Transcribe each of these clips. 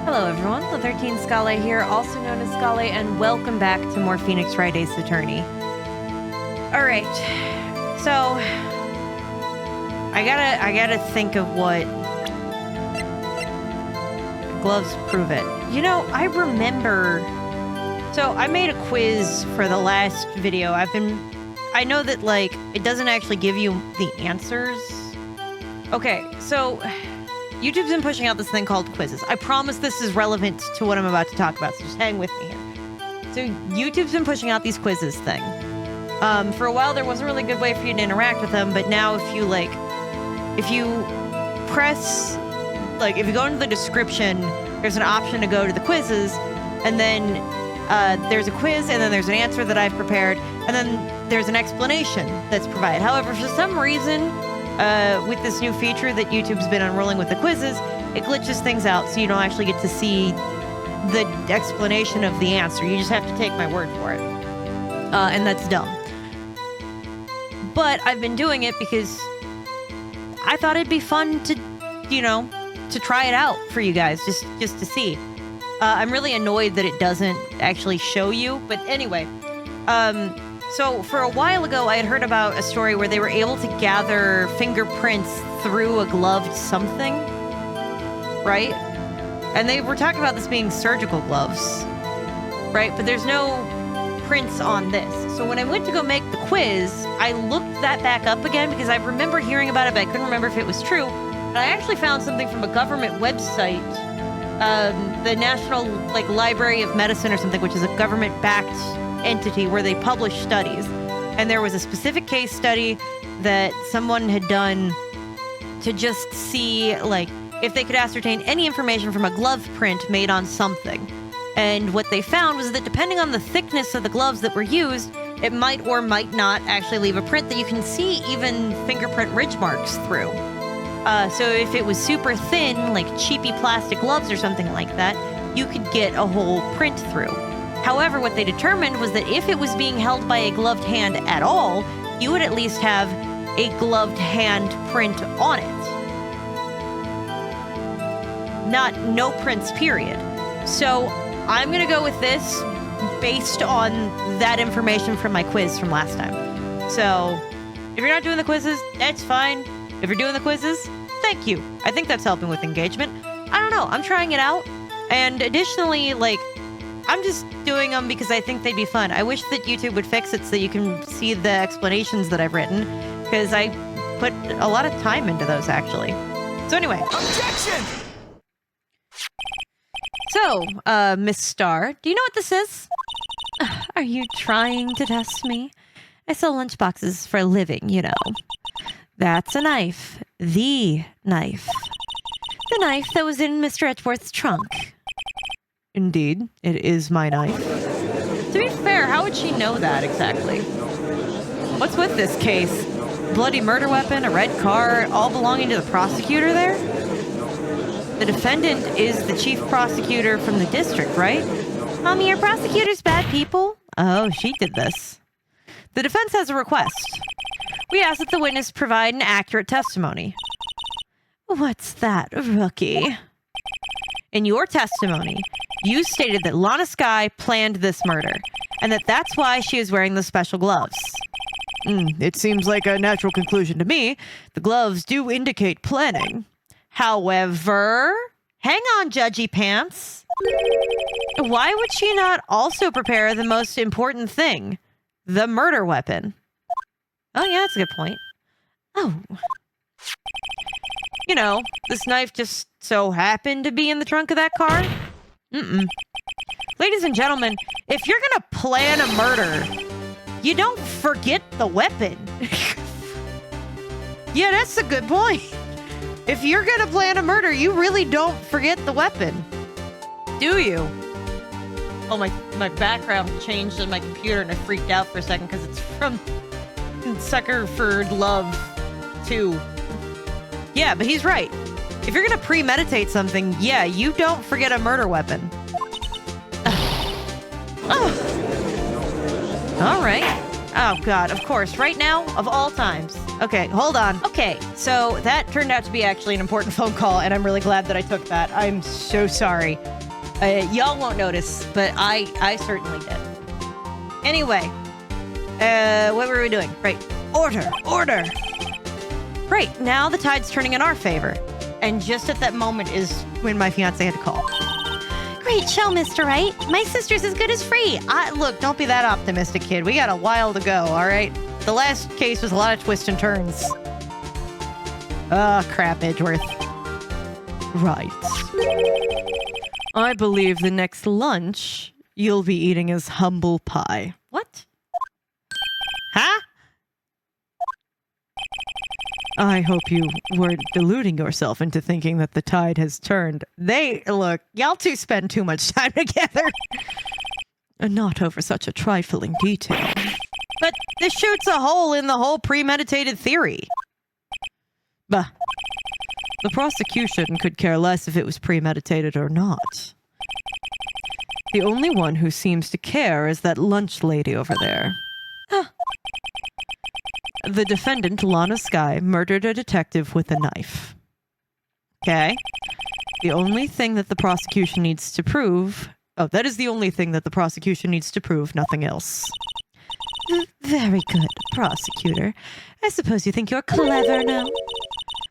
Hello everyone, the 13 Scale here, also known as Scale, and welcome back to more Phoenix Wright Ace Attorney. Alright, so I gotta think of what gloves prove it. You know, I remember, so I made a quiz for the last video. I know that like, it doesn't actually give you the answers. Okay, so YouTube's been pushing out this thing called quizzes. I promise this is relevant to what I'm about to talk about, so just hang with me here. So YouTube's been pushing out these quizzes thing. For a while, there wasn't really a good way for you to interact with them, but now if you press, like, if you go into the description, there's an option to go to the quizzes, and then there's a quiz, and then there's an answer that I've prepared, and then there's an explanation that's provided. However, for some reason, with this new feature that YouTube's been unrolling with the quizzes, it glitches things out so you don't actually get to see the explanation of the answer. You just have to take my word for it. And that's dumb. But I've been doing it because I thought it'd be fun to, you know, to try it out for you guys, just to see. I'm really annoyed that it doesn't actually show you, but anyway. So for a while ago, I had heard about a story where they were able to gather fingerprints through a gloved something, right? And they were talking about this being surgical gloves, right? But there's no prints on this. So when I went to go make the quiz, I looked that back up again because I remember hearing about it, but I couldn't remember if it was true. And I actually found something from a government website, the National Library of Medicine or something, which is a government-backed entity where they publish studies. And there was a specific case study that someone had done to just see, like, if they could ascertain any information from a glove print made on something. And what they found was that depending on the thickness of the gloves that were used, it might or might not actually leave a print that you can see even fingerprint ridge marks through. So if it was super thin, like cheapy plastic gloves or something like that, you could get a whole print through. However, what they determined was that if it was being held by a gloved hand at all, you would at least have a gloved hand print on it. No prints, period. So I'm going to go with this based on that information from my quiz from last time. So if you're not doing the quizzes, that's fine. If you're doing the quizzes, thank you. I think that's helping with engagement. I don't know. I'm trying it out. And additionally, like, I'm just doing them because I think they'd be fun. I wish that YouTube would fix it so that you can see the explanations that I've written, because I put a lot of time into those, actually. So anyway. Objection! So, Miss Starr, do you know what this is? Are you trying to test me? I sell lunchboxes for a living, you know. That's a knife. The knife. The knife that was in Mr. Edgeworth's trunk. Indeed, it is my knife. To be fair, how would she know that exactly? What's with this case? Bloody murder weapon, a red car, all belonging to the prosecutor there? The defendant is the chief prosecutor from the district, right? Mommy, are prosecutors bad people? Oh, she did this. The defense has a request. We ask that the witness provide an accurate testimony. What's that, rookie? In your testimony, you stated that Lana Skye planned this murder, and that's why she is wearing the special gloves. It seems like a natural conclusion to me. The gloves do indicate planning. However, hang on, Judgy Pants. Why would she not also prepare the most important thing? The murder weapon. Oh, yeah, that's a good point. Oh. You know, this knife just so happened to be in the trunk of that car? Ladies and gentlemen, if you're gonna plan a murder, you don't forget the weapon. Yeah, that's a good point. If you're gonna plan a murder, you really don't forget the weapon. Do you? Oh, my background changed on my computer and I freaked out for a second because it's from Sucker for Love 2. Yeah, but he's right. If you're gonna premeditate something, yeah, you don't forget a murder weapon. All right. Oh, God, of course. Right now, of all times. Okay, hold on. Okay, so that turned out to be actually an important phone call, and I'm really glad that I took that. I'm so sorry. Y'all won't notice, but I certainly did. Anyway, what were we doing? Right. Order. Great. Now the tide's turning in our favor. And just at that moment is when my fiance had to call. Great show, Mr. Wright. My sister's as good as free. Look, don't be that optimistic, kid. We got a while to go, all right? The last case was a lot of twists and turns. Crap, Edgeworth. Right. I believe the next lunch you'll be eating is humble pie. What? Huh? I hope you weren't deluding yourself into thinking that the tide has turned. Look, y'all two spend too much time together. And not over such a trifling detail. But this shoots a hole in the whole premeditated theory. Bah. The prosecution could care less if it was premeditated or not. The only one who seems to care is that lunch lady over there. Huh. The defendant, Lana Skye, murdered a detective with a knife. Okay. The only thing that the prosecution needs to prove... Oh, that is the only thing that the prosecution needs to prove, nothing else. Very good, prosecutor. I suppose you think you're clever now.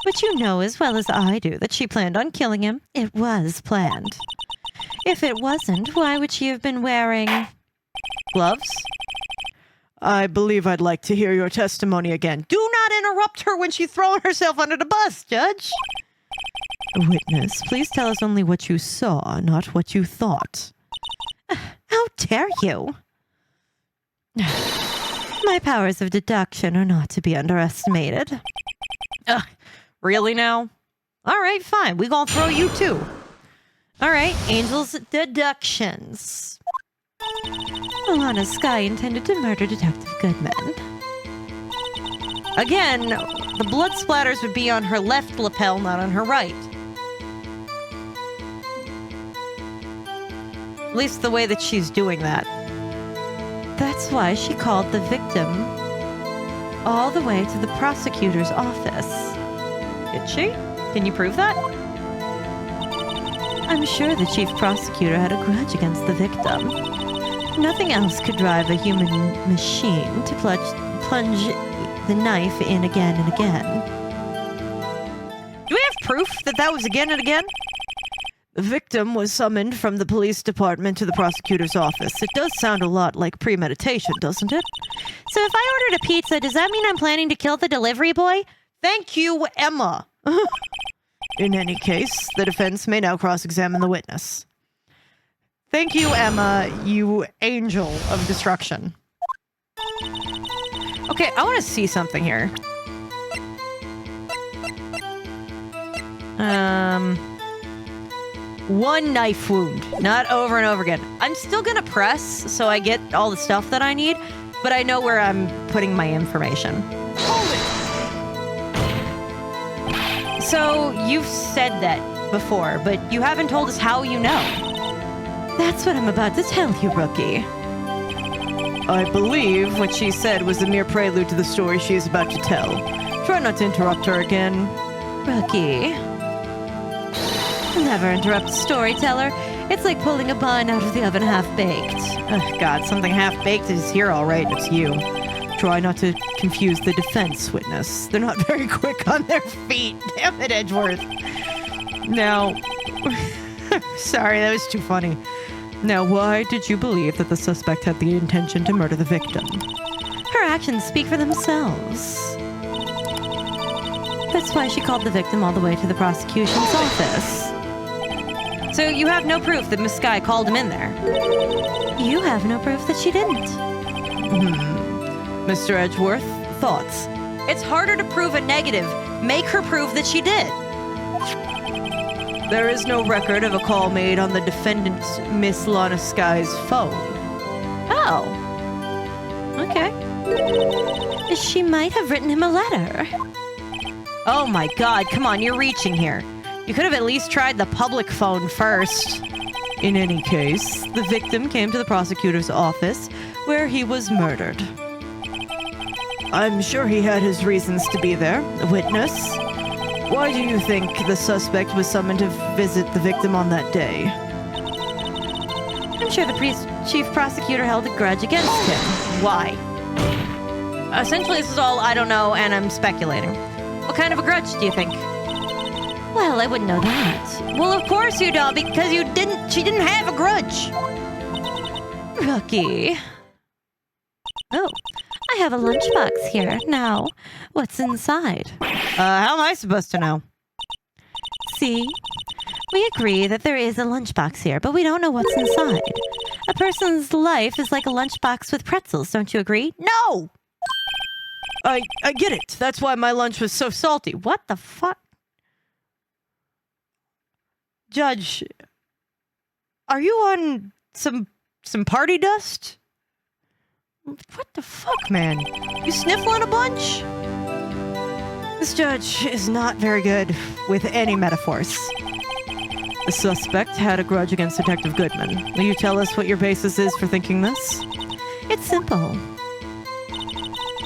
But you know as well as I do that she planned on killing him. It was planned. If it wasn't, why would she have been wearing... gloves? I believe I'd like to hear your testimony again. Do not interrupt her when she's throwing herself under the bus, Judge. Witness, please tell us only what you saw, not what you thought. How dare you? My powers of deduction are not to be underestimated. Really now? All right, fine. We gonna throw you too. All right, Angel's deductions. Lana Skye intended to murder Detective Goodman. Again, the blood splatters would be on her left lapel, not on her right. At least the way that she's doing that. That's why she called the victim all the way to the prosecutor's office. Did she? Can you prove that? I'm sure the chief prosecutor had a grudge against the victim. Nothing else could drive a human machine to plunge the knife in again and again. Do we have proof that that was again and again? The victim was summoned from the police department to the prosecutor's office. It does sound a lot like premeditation, doesn't it? So if I ordered a pizza, does that mean I'm planning to kill the delivery boy? Thank you, Emma. In any case, the defense may now cross-examine the witness. Thank you, Emma, you angel of destruction. Okay, I want to see something here. One knife wound, not over and over again. I'm still gonna press so I get all the stuff that I need, but I know where I'm putting my information. Hold it! So, you've said that before, but you haven't told us how you know. That's what I'm about to tell you, rookie. I believe what she said was a mere prelude to the story she is about to tell. Try not to interrupt her again. Rookie. Never interrupt a storyteller. It's like pulling a bun out of the oven half-baked. Oh, God, something half-baked is here, all right. It's you. Try not to confuse the defense witness. They're not very quick on their feet. Damn it, Edgeworth. Now... Sorry, that was too funny. Now, why did you believe that the suspect had the intention to murder the victim? Her actions speak for themselves. That's why she called the victim all the way to the prosecution's office. So you have no proof that Miss Skye called him in there? You have no proof that she didn't. Mr. Edgeworth, thoughts? It's harder to prove a negative. Make her prove that she did. There is no record of a call made on the defendant, Miss Lana Skye's phone. Oh. Okay. She might have written him a letter. Oh my God, come on, you're reaching here. You could have at least tried the public phone first. In any case, the victim came to the prosecutor's office where he was murdered. I'm sure he had his reasons to be there. Witness, why do you think the suspect was summoned to visit the victim on that day? I'm sure the chief prosecutor held a grudge against him. Why? Essentially, this is all I don't know, and I'm speculating. What kind of a grudge do you think? Well, I wouldn't know that. Well, of course you don't, because she didn't have a grudge. Rookie. Oh, I have a lunchbox here. Now, what's inside? How am I supposed to know? See? We agree that there is a lunchbox here, but we don't know what's inside. A person's life is like a lunchbox with pretzels, don't you agree? No! I get it. That's why my lunch was so salty. What the fuck? Judge, are you on some party dust? What the fuck, man? You sniffling a bunch? This judge is not very good with any metaphors. The suspect had a grudge against Detective Goodman. Will you tell us what your basis is for thinking this? It's simple.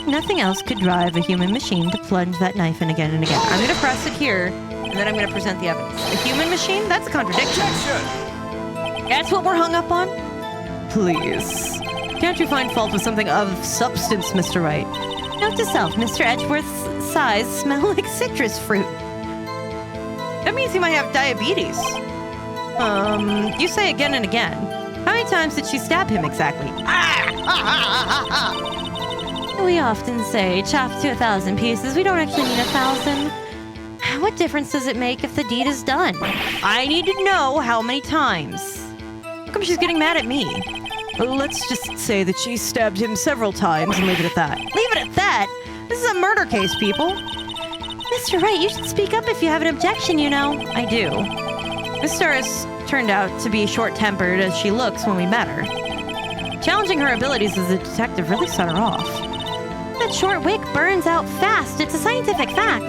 Nothing else could drive a human machine to plunge that knife in again and again. I'm going to press it here, and then I'm going to present the evidence. A human machine? That's a contradiction. Objection! That's what we're hung up on? Please. Can't you find fault with something of substance, Mr. Wright? Note to self, Mr. Edgeworth's sighs smell like citrus fruit. That means he might have diabetes. You say again and again. How many times did she stab him exactly? We often say chopped to 1,000 pieces. We don't actually mean 1,000. What difference does it make if the deed is done? I need to know how many times. How come she's getting mad at me? Let's just say that she stabbed him several times and leave it at that. Leave it at that? This is a murder case, people. Mr. Wright, you should speak up if you have an objection, you know. I do. Miss Starr has turned out to be short-tempered as she looks when we met her. Challenging her abilities as a detective really set her off. That short wick burns out fast. It's a scientific fact.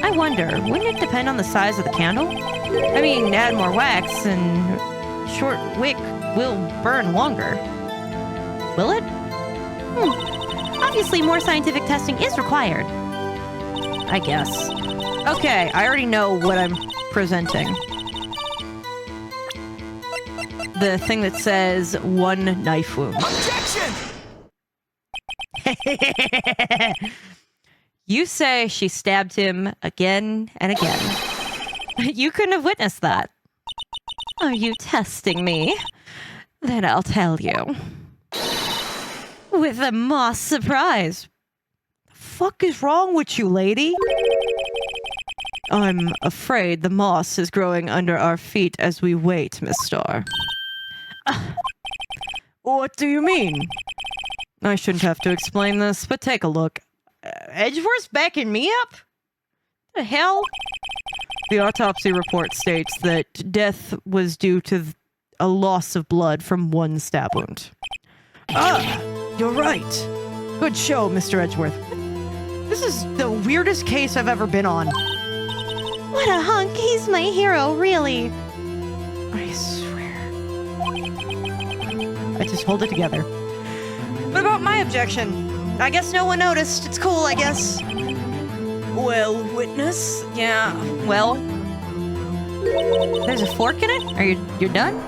I wonder, wouldn't it depend on the size of the candle? I mean, add more wax and short wick will burn longer. Will it? Obviously, more scientific testing is required. I guess. Okay, I already know what I'm presenting. The thing that says 1 knife wound. Objection! You say she stabbed him again and again. You couldn't have witnessed that. Are you testing me? Then I'll tell you. With a moss surprise. The fuck is wrong with you, lady? I'm afraid the moss is growing under our feet as we wait, Miss Starr. What do you mean? I shouldn't have to explain this, but take a look. Edgeworth's backing me up? The hell? The autopsy report states that death was due to a loss of blood from 1 stab wound. Ah, you're right. Good show, Mr. Edgeworth. This is the weirdest case I've ever been on. What a hunk. He's my hero, really. I swear. I just hold it together. What about my objection? I guess no one noticed. It's cool, I guess. Well, witness? Yeah, well. There's a fork in it? You're done?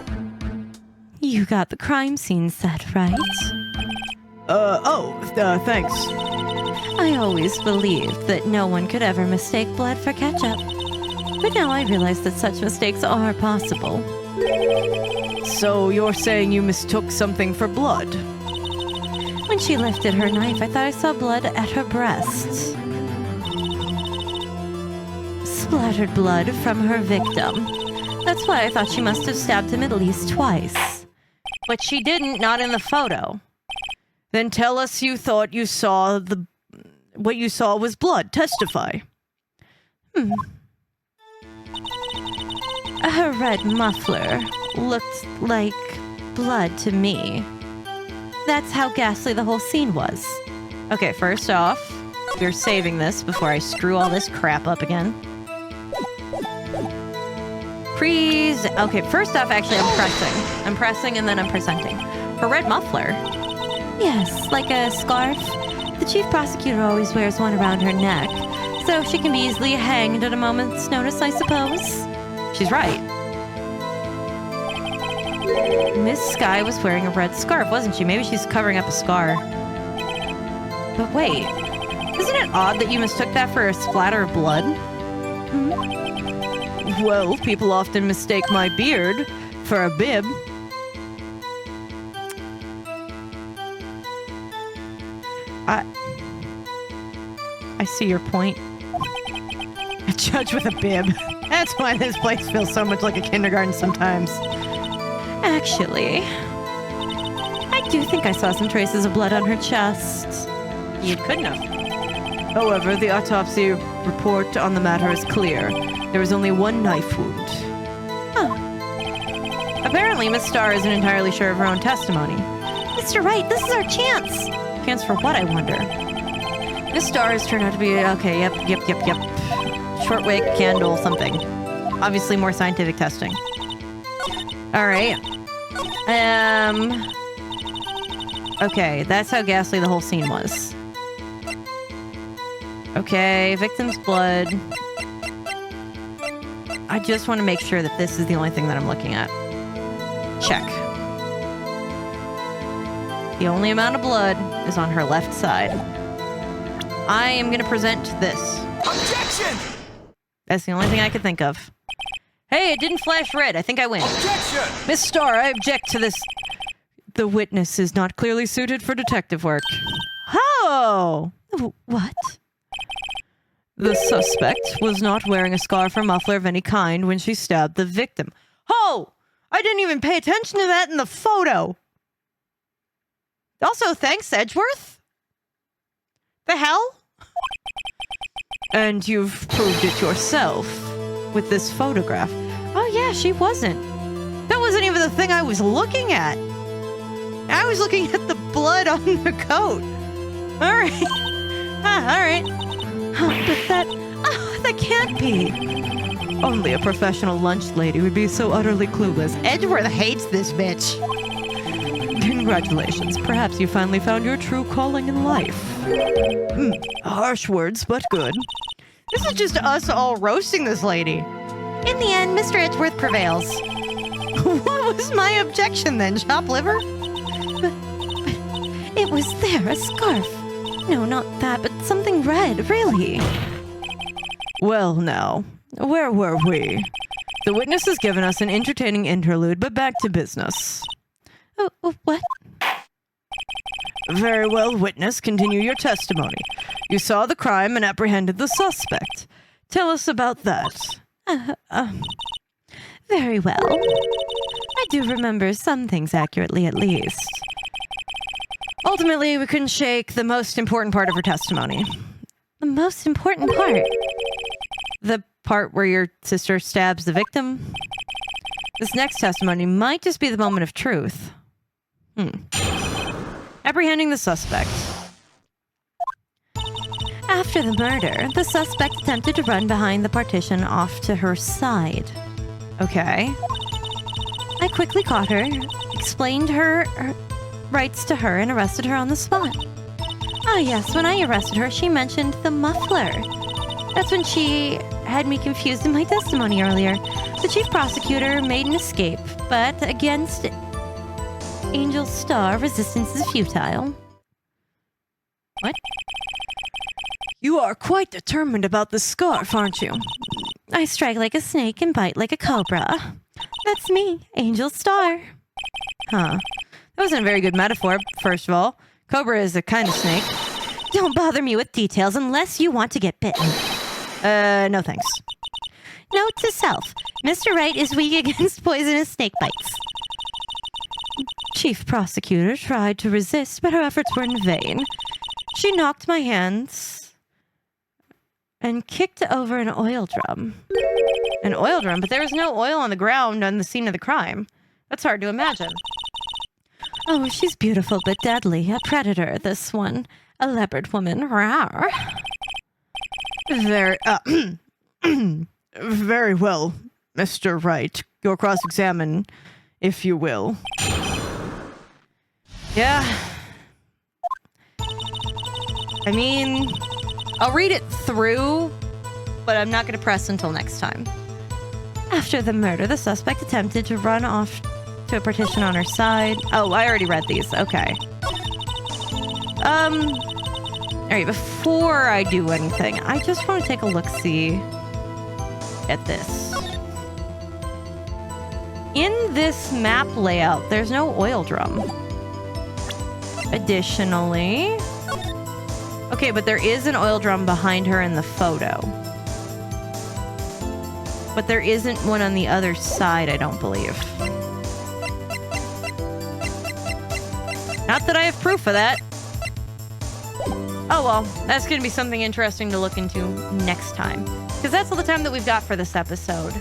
You got the crime scene set, right? Thanks. I always believed that no one could ever mistake blood for ketchup. But now I realize that such mistakes are possible. So you're saying you mistook something for blood? When she lifted her knife, I thought I saw blood at her breast. Splattered blood from her victim. That's why I thought she must have stabbed him at least twice. But she didn't, not in the photo. Then tell us you thought you saw what you saw was blood. Testify. Her red muffler looked like blood to me. That's how ghastly the whole scene was. Okay, first off, we're saving this before I screw all this crap up again. Freeze. Okay, first off, actually, I'm pressing. I'm pressing and then I'm presenting. Her red muffler. Yes, like a scarf. The chief prosecutor always wears one around her neck, so she can be easily hanged at a moment's notice, I suppose. She's right. Miss Sky was wearing a red scarf, wasn't she? Maybe she's covering up a scar. But wait, isn't it odd that you mistook that for a splatter of blood? Well, people often mistake my beard for a bib. I see your point. A judge with a bib. That's why this place feels so much like a kindergarten sometimes. Actually, I do think I saw some traces of blood on her chest. You couldn't have. However, the autopsy report on the matter is clear. There was only one knife wound. Huh. Apparently, Miss Starr isn't entirely sure of her own testimony. Mr. Wright, this is our chance. Chance for what, I wonder? Miss Starr has turned out to be, okay, yep. Short wig, candle, something. Obviously more scientific testing. Alright. Okay, that's how ghastly the whole scene was. Okay, victim's blood. I just want to make sure that this is the only thing that I'm looking at. Check. The only amount of blood is on her left side. I am going to present this. Objection! That's the only thing I could think of. Hey, it didn't flash red. I think I win. Objection! Miss Starr, I object to this. The witness is not clearly suited for detective work. Oh! What? The suspect was not wearing a scarf or muffler of any kind when she stabbed the victim. Oh! I didn't even pay attention to that in the photo. Also, thanks, Edgeworth. The hell? And you've proved it yourself with this photograph. Oh yeah, she wasn't. That wasn't even the thing I was looking at. I was looking at the blood on the coat. All right. All right. But that can't be. Only a professional lunch lady would be so utterly clueless. Edgeworth hates this bitch. Congratulations. Perhaps you finally found your true calling in life. Harsh words, but good. This is just us all roasting this lady. In the end, Mr. Edgeworth prevails. What was my objection then? Chopped liver? But it was there, a scarf. No, not that, but something red, really. Well, now, where were we? The witness has given us an entertaining interlude, but back to business. What? Very well, witness, continue your testimony. You saw the crime and apprehended the suspect. Tell us about that. Very well. I do remember some things accurately, at least. Ultimately, we couldn't shake the most important part of her testimony. The most important part? The part where your sister stabs the victim? This next testimony might just be the moment of truth. Apprehending the suspect. After the murder, the suspect attempted to run behind the partition off to her side. Okay. I quickly caught her, explained her rights to her, and arrested her on the spot. Ah, yes, when I arrested her, she mentioned the muffler. That's when she had me confused in my testimony earlier. The chief prosecutor made an escape, but against Angel Starr, resistance is futile. What? You are quite determined about the scarf, aren't you? I strike like a snake and bite like a cobra. That's me, Angel Starr. Huh. That wasn't a very good metaphor, first of all. Cobra is a kind of snake. Don't bother me with details unless you want to get bitten. No thanks. Note to self, Mr. Wright is weak against poisonous snake bites. Chief prosecutor tried to resist, but her efforts were in vain. She knocked my hands and kicked over an oil drum. An oil drum? But there was no oil on the ground on the scene of the crime. That's hard to imagine. Oh, she's beautiful but deadly. A predator, this one. A leopard woman. Rawr. Very well, Mr. Wright. Your cross-examine, if you will. Yeah. I mean, I'll read it through, but I'm not going to press until next time. After the murder, the suspect attempted to run off to a partition on her side. Oh, I already read these. Okay. All right, before I do anything, I just want to take a look-see at this. In this map layout, there's no oil drum. Additionally... Okay, but there is an oil drum behind her in the photo. But there isn't one on the other side, I don't believe. Not that I have proof of that. Oh well, that's going to be something interesting to look into next time. Because that's all the time that we've got for this episode.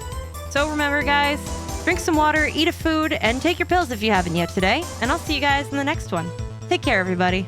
So remember, guys, drink some water, eat a food, and take your pills if you haven't yet today. And I'll see you guys in the next one. Take care, everybody.